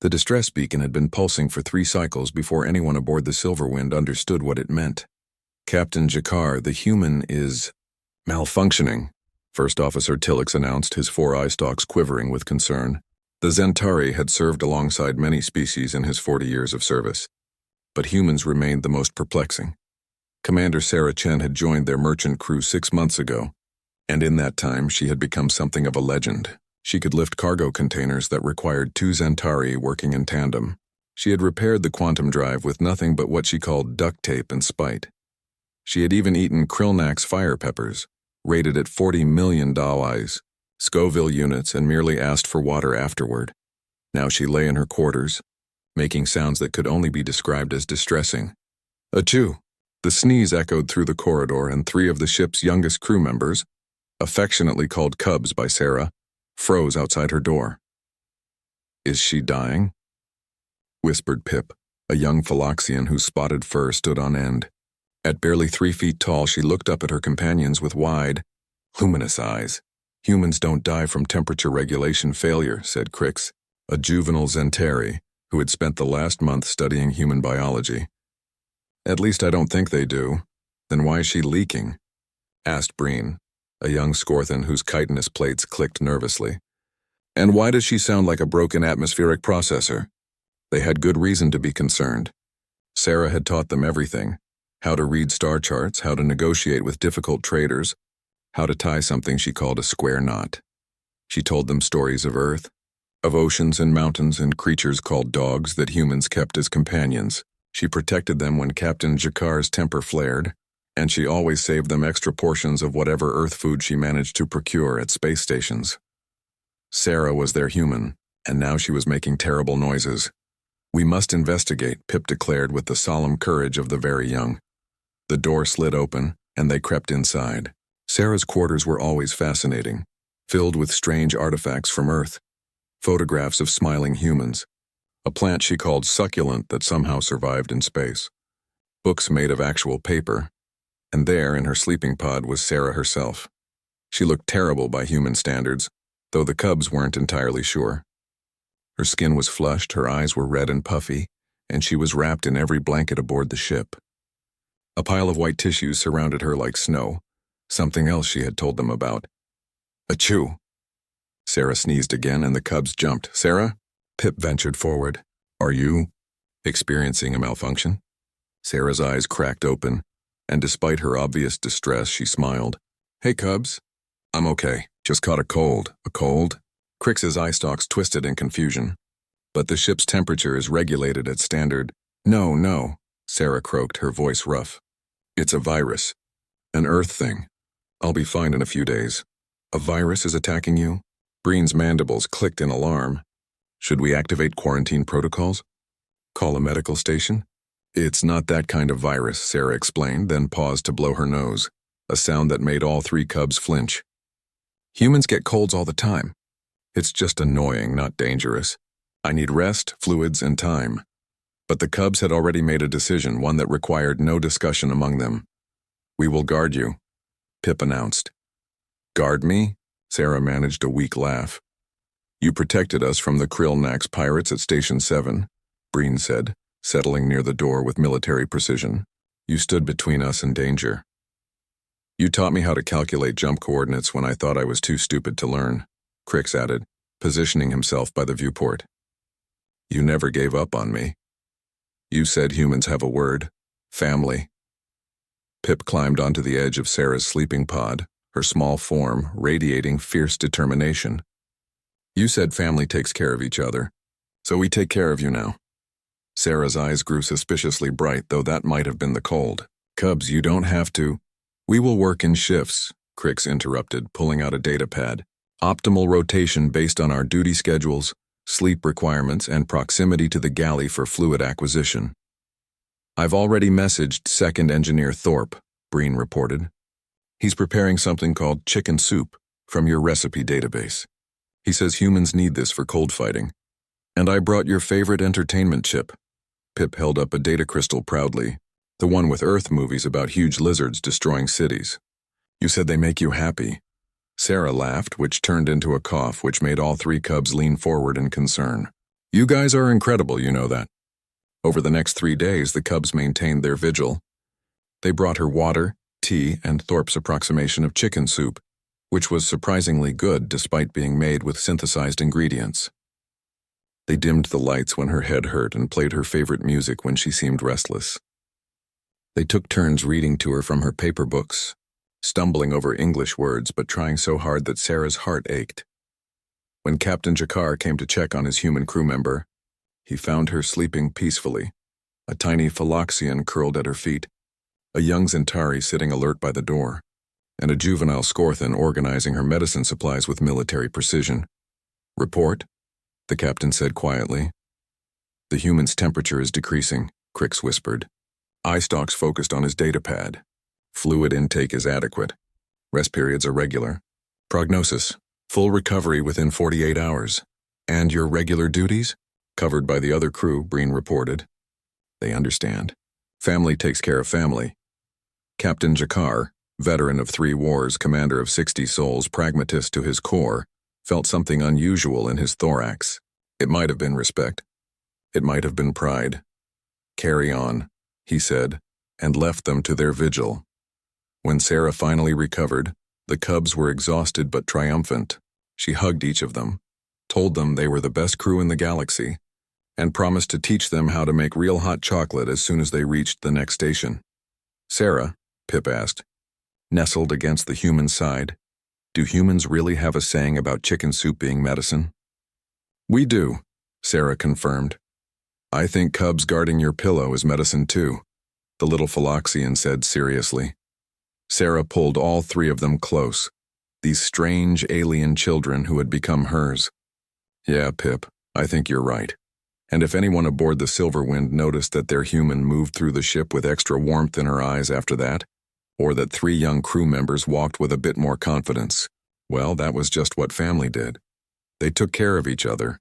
The distress beacon had been pulsing for 3 cycles before anyone aboard the Silverwind understood what it meant. Captain Jakar, the human is malfunctioning, First Officer Tillix announced, his 4 eye stalks quivering with concern. The Zentari had served alongside many species in his 40 years of service, but humans remained the most perplexing. Commander Sarah Chen had joined their merchant crew 6 months ago, and in that time she had become something of a legend. She could lift cargo containers that required 2 Zentari working in tandem. She had repaired the quantum drive with nothing but what she called duct tape and spite. She had even eaten Krillnak's fire peppers, rated at 40 million dollars, Scoville units, and merely asked for water afterward. Now she lay in her quarters, making sounds that could only be described as distressing. Achoo! The sneeze echoed through the corridor, and 3 of the ship's youngest crew members, affectionately called Cubs by Sarah, froze outside her door. "Is she dying?" whispered Pip, a young Philoxian whose spotted fur stood on end. At barely 3 feet tall, she looked up at her companions with wide, luminous eyes. "Humans don't die from temperature regulation failure," said Crix, a juvenile Zentari who had spent the last month studying human biology. "At least I don't think they do." "Then why is she leaking?" asked Breen, a young Scorthan whose chitinous plates clicked nervously. "And why does she sound like a broken atmospheric processor?" They had good reason to be concerned. Sarah had taught them everything: how to read star charts, how to negotiate with difficult traders, how to tie something she called a square knot. She told them stories of Earth, of oceans and mountains and creatures called dogs that humans kept as companions. She protected them when Captain Jakar's temper flared, and she always saved them extra portions of whatever Earth food she managed to procure at space stations. Sarah was their human, and now she was making terrible noises. "We must investigate," Pip declared with the solemn courage of the very young. The door slid open, and they crept inside. Sarah's quarters were always fascinating, filled with strange artifacts from Earth, photographs of smiling humans, a plant she called succulent that somehow survived in space, books made of actual paper, and there in her sleeping pod was Sarah herself. She looked terrible by human standards, though the Cubs weren't entirely sure. Her skin was flushed, her eyes were red and puffy, and she was wrapped in every blanket aboard the ship. A pile of white tissues surrounded her like snow, something else she had told them about. "Achoo!" Sarah sneezed again, and the Cubs jumped. "Sarah?" Pip ventured forward. "Are you experiencing a malfunction?" Sarah's eyes cracked open, and despite her obvious distress, she smiled. "Hey, Cubs. I'm okay. Just caught a cold." "A cold?" Crix's eye stalks twisted in confusion. "But the ship's temperature is regulated at standard." No, Sarah croaked, her voice rough. "It's a virus. An Earth thing. I'll be fine in a few days." "A virus is attacking you?" Breen's mandibles clicked in alarm. "Should we activate quarantine protocols? Call a medical station?" "It's not that kind of virus," Sarah explained, then paused to blow her nose, a sound that made all 3 Cubs flinch. "Humans get colds all the time. It's just annoying, not dangerous. I need rest, fluids, and time." But the Cubs had already made a decision, one that required no discussion among them. "We will guard you," Pip announced. "Guard me?" Sarah managed a weak laugh. "You protected us from the Krillnak's pirates at Station 7, Breen said, settling near the door with military precision. "You stood between us and danger. You taught me how to calculate jump coordinates when I thought I was too stupid to learn," Crix added, positioning himself by the viewport. "You never gave up on me. You said humans have a word: family." Pip climbed onto the edge of Sarah's sleeping pod, her small form radiating fierce determination. "You said family takes care of each other, so we take care of you now." Sarah's eyes grew suspiciously bright, though that might have been the cold. "Cubs, you don't have to." "We will work in shifts," Crix interrupted, pulling out a data pad. "Optimal rotation based on our duty schedules, sleep requirements, and proximity to the galley for fluid acquisition." "I've already messaged Second Engineer Thorpe," Breen reported. "He's preparing something called chicken soup from your recipe database. He says humans need this for cold fighting. And I brought your favorite entertainment chip." Pip held up a data crystal proudly, the one with Earth movies about huge lizards destroying cities. "You said they make you happy." Sarah laughed, which turned into a cough, which made all 3 Cubs lean forward in concern. You guys are incredible, you know that. Over the next 3 days, the Cubs maintained their vigil. They brought her water, tea, and Thorpe's approximation of chicken soup, which was surprisingly good despite being made with synthesized ingredients. They dimmed the lights when her head hurt and played her favorite music when she seemed restless. They took turns reading to her from her paper books, stumbling over English words but trying so hard that Sarah's heart ached. When Captain Jakar came to check on his human crew member, he found her sleeping peacefully, a tiny Phloxian curled at her feet, a young Zentari sitting alert by the door, and a juvenile Scorthan organizing her medicine supplies with military precision. "Report," the captain said quietly. "The human's temperature is decreasing," Crix whispered. Eye stalks focused on his data pad. "Fluid intake is adequate. Rest periods are regular. Prognosis: full recovery within 48 hours. And your regular duties?" "Covered by the other crew," Breen reported. "They understand. Family takes care of family." Captain Jakar, veteran of 3 wars, commander of 60 souls, pragmatist to his core, felt something unusual in his thorax. It might have been respect. It might have been pride. "Carry on," he said, and left them to their vigil. When Sarah finally recovered, the Cubs were exhausted but triumphant. She hugged each of them, told them they were the best crew in the galaxy, and promised to teach them how to make real hot chocolate as soon as they reached the next station. "Sarah," Pip asked, nestled against the human side, "do humans really have a saying about chicken soup being medicine?" "We do," Sarah confirmed. "I think Cubs guarding your pillow is medicine too," the little Phloxian said seriously. Sarah pulled all 3 of them close, these strange alien children who had become hers. "Yeah, Pip, I think you're right. And if anyone aboard the Silverwind noticed that their human moved through the ship with extra warmth in her eyes after that, or that 3 young crew members walked with a bit more confidence, well, that was just what family did. They took care of each other,